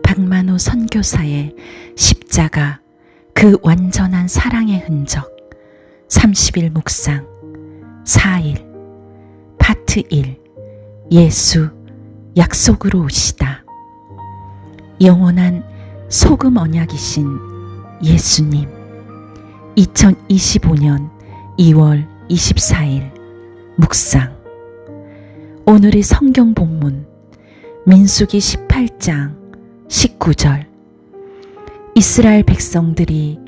박만호 선교사의 십자가, 그 완전한 사랑의 흔적 30일 묵상 4일 파트 1. 예수 약속으로 오시다. 영원한 소금 언약이신 예수님, 2025년 2월 24일 묵상. 오늘의 성경 본문 민수기 18장 19절. 이스라엘 백성들이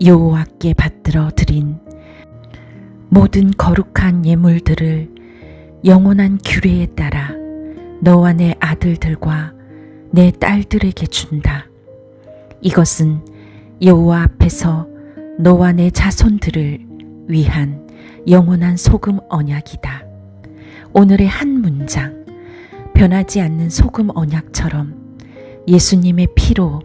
여호와께 받들어 드린 모든 거룩한 예물들을 영원한 규례에 따라 너와 내 아들들과 내 딸들에게 준다. 이것은 여호와 앞에서 너와 내 자손들을 위한 영원한 소금 언약이다. 오늘의 한 문장, 변하지 않는 소금 언약처럼 예수님의 피로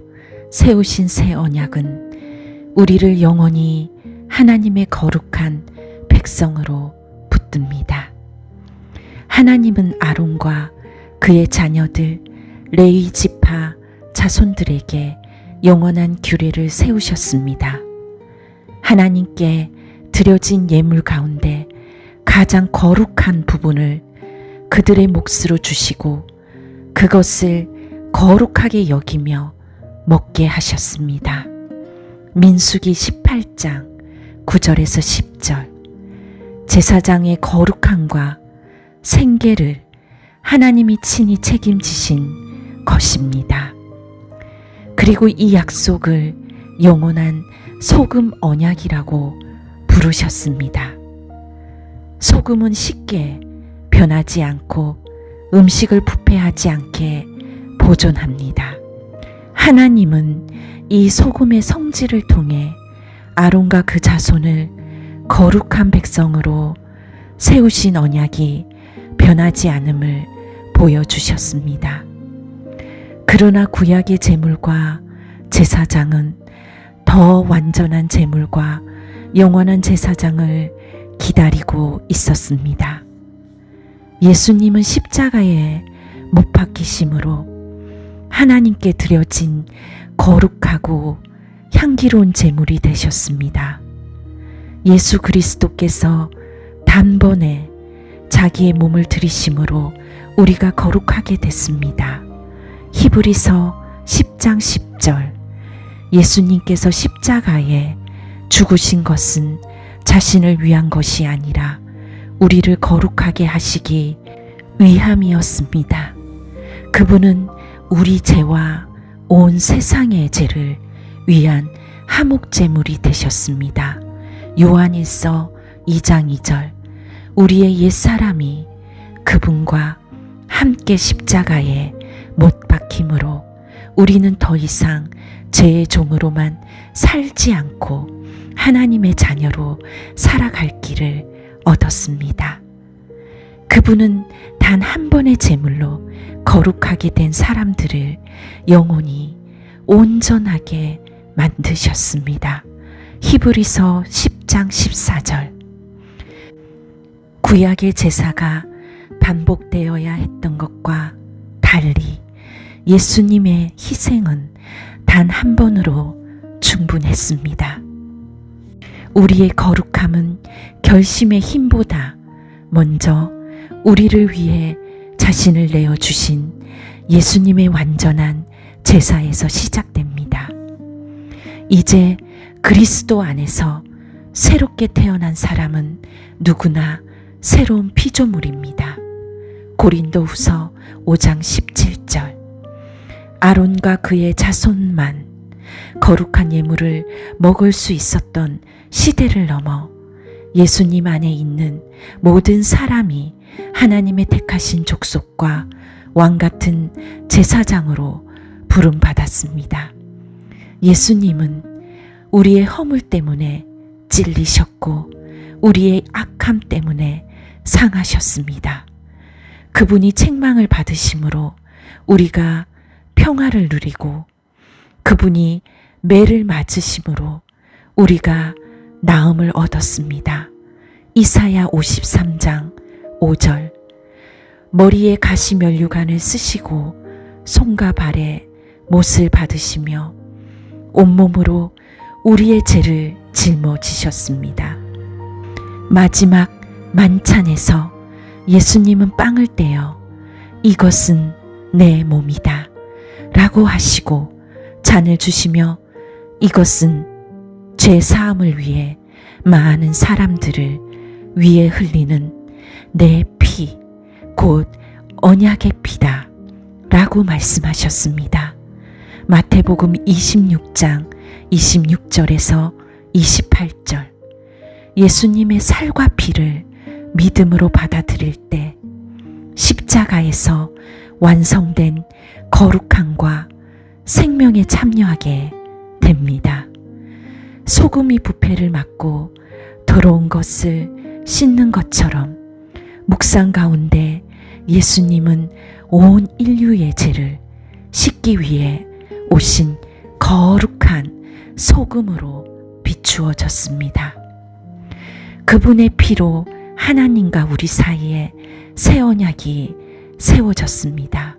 세우신 새 언약은 우리를 영원히 하나님의 거룩한 백성으로 붙듭니다. 하나님은 아론과 그의 자녀들 레위 지파 자손들에게 영원한 규례를 세우셨습니다. 하나님께 드려진 예물 가운데 가장 거룩한 부분을 그들의 몫으로 주시고 그것을 거룩하게 여기며 먹게 하셨습니다. 민수기 18장 9절에서 10절. 제사장의 거룩함과 생계를 하나님이 친히 책임지신 것입니다. 그리고 이 약속을 영원한 소금 언약이라고 부르셨습니다. 소금은 쉽게 변하지 않고 음식을 부패하지 않게 보존합니다. 하나님은 이 소금의 성질을 통해 아론과 그 자손을 거룩한 백성으로 세우신 언약이 변하지 않음을 보여주셨습니다. 그러나 구약의 제물과 제사장은 더 완전한 제물과 영원한 제사장을 기다리고 있었습니다. 예수님은 십자가에 못 박히심으로 하나님께 드려진 거룩하고 향기로운 제물이 되셨습니다. 예수 그리스도께서 단번에 자기의 몸을 들이심으로 우리가 거룩하게 됐습니다. 히브리서 10장 10절. 예수님께서 십자가에 죽으신 것은 자신을 위한 것이 아니라 우리를 거룩하게 하시기 위함이었습니다. 그분은 우리 죄와 온 세상의 죄를 위한 화목제물이 되셨습니다. 요한일서 2장 2절. 우리의 옛사람이 그분과 함께 십자가에 못 박힘으로 우리는 더 이상 죄의 종으로만 살지 않고 하나님의 자녀로 살아갈 길을 얻었습니다. 그분은 단 한 번의 제물로 거룩하게 된 사람들을 영원히 온전하게 만드셨습니다. 히브리서 10장 14절. 구약의 제사가 반복되어야 했던 것과 달리 예수님의 희생은 단 한 번으로 충분했습니다. 우리의 거룩함은 결심의 힘보다 먼저 우리를 위해 자신을 내어주신 예수님의 완전한 제사에서 시작됩니다. 이제 그리스도 안에서 새롭게 태어난 사람은 누구나 새로운 피조물입니다. 고린도후서 5장 17절. 아론과 그의 자손만 거룩한 예물을 먹을 수 있었던 시대를 넘어 예수님 안에 있는 모든 사람이 하나님의 택하신 족속과 왕같은 제사장으로 부름받았습니다. 예수님은 우리의 허물 때문에 찔리셨고 우리의 악함 때문에 상하셨습니다. 그분이 책망을 받으심으로 우리가 평화를 누리고 그분이 매를 맞으심으로 우리가 나음을 얻었습니다. 이사야 53장 5절. 머리에 가시면류관을 쓰시고 손과 발에 못을 받으시며 온몸으로 우리의 죄를 짊어지셨습니다. 마지막 만찬에서 예수님은 빵을 떼어 이것은 내 몸이다 라고 하시고 잔을 주시며 이것은 죄 사함을 위해 많은 사람들을 위해 흘리는 내 피, 곧 언약의 피다 라고 말씀하셨습니다. 마태복음 26장 26절에서 28절. 예수님의 살과 피를 믿음으로 받아들일 때 십자가에서 완성된 거룩함과 생명에 참여하게 됩니다. 소금이 부패를 막고 더러운 것을 씻는 것처럼 묵상 가운데 예수님은 온 인류의 죄를 씻기 위해 오신 거룩한 소금으로 비추어졌습니다. 그분의 피로 하나님과 우리 사이에 새 언약이 세워졌습니다.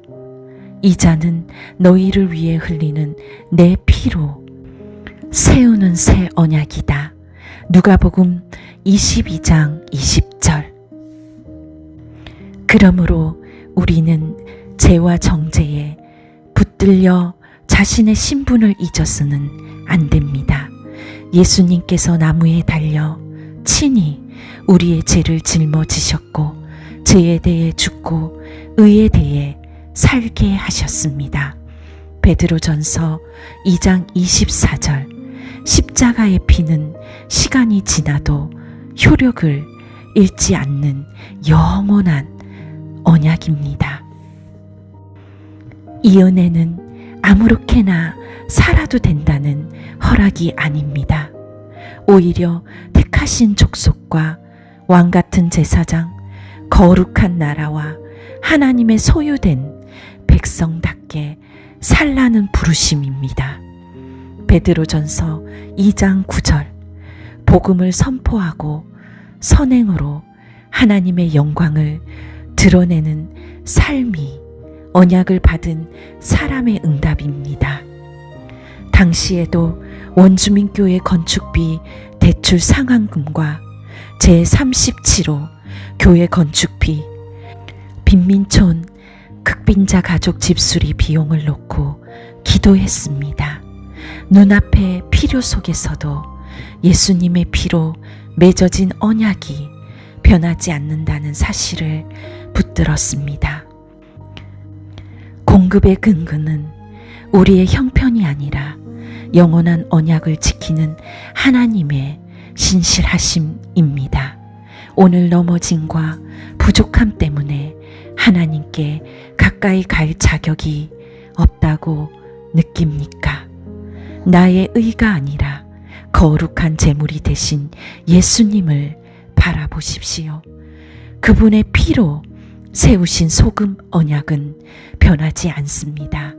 이 잔은 너희를 위해 흘리는 내 피로 세우는 새 언약이다. 누가복음 22장 20절. 그러므로 우리는 죄와 정죄에 붙들려 자신의 신분을 잊어서는 안 됩니다. 예수님께서 나무에 달려 친히 우리의 죄를 짊어지셨고 죄에 대해 죽고 의에 대해 살게 하셨습니다. 베드로전서 2장 24절. 십자가의 피는 시간이 지나도 효력을 잃지 않는 영원한 언약입니다. 이 은혜는 아무렇게나 살아도 된다는 허락이 아닙니다. 오히려 택하신 족속과 왕같은 제사장, 거룩한 나라와 하나님의 소유된 백성답게 살라는 부르심입니다. 베드로전서 2장 9절. 복음을 선포하고 선행으로 하나님의 영광을 드러내는 삶이 언약을 받은 사람의 응답입니다. 당시에도 원주민교회 건축비 대출 상환금과 제37호 교회 건축비, 빈민촌 극빈자 가족 집수리 비용을 놓고 기도했습니다. 눈앞의 필요 속에서도 예수님의 피로 맺어진 언약이 변하지 않는다는 사실을 붙들었습니다. 공급의 근거는 우리의 형편이 아니라 영원한 언약을 지키는 하나님의 신실하심입니다. 오늘 넘어짐과 부족함 때문에 하나님께 가까이 갈 자격이 없다고 느낍니까? 나의 의가 아니라 거룩한 제물이 되신 예수님을 바라보십시오. 그분의 피로 세우신 소금 언약은 변하지 않습니다.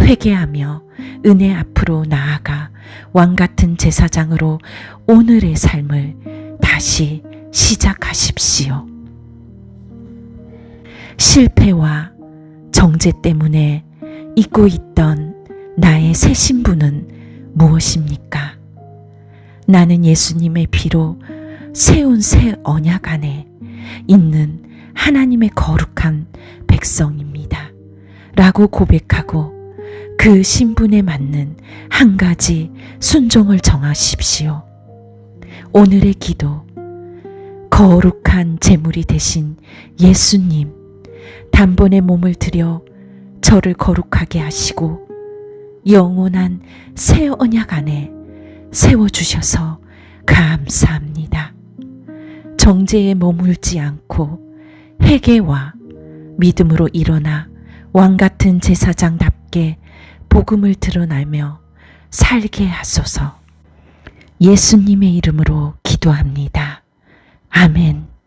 회개하며 은혜 앞으로 나아가 왕같은 제사장으로 오늘의 삶을 다시 시작하십시오. 실패와 정죄 때문에 잊고 있던 나의 새 신분은 무엇입니까? 나는 예수님의 피로 세운 새 언약 안에 있는 하나님의 거룩한 백성입니다. 라고 고백하고 그 신분에 맞는 한 가지 순종을 정하십시오. 오늘의 기도. 거룩한 제물이 되신 예수님, 단번에 몸을 들여 저를 거룩하게 하시고 영원한 새 언약 안에 세워주셔서 감사합니다. 정죄에 머물지 않고 회개와 믿음으로 일어나 왕같은 제사장답게 복음을 드러내며 살게 하소서. 예수님의 이름으로 기도합니다. 아멘.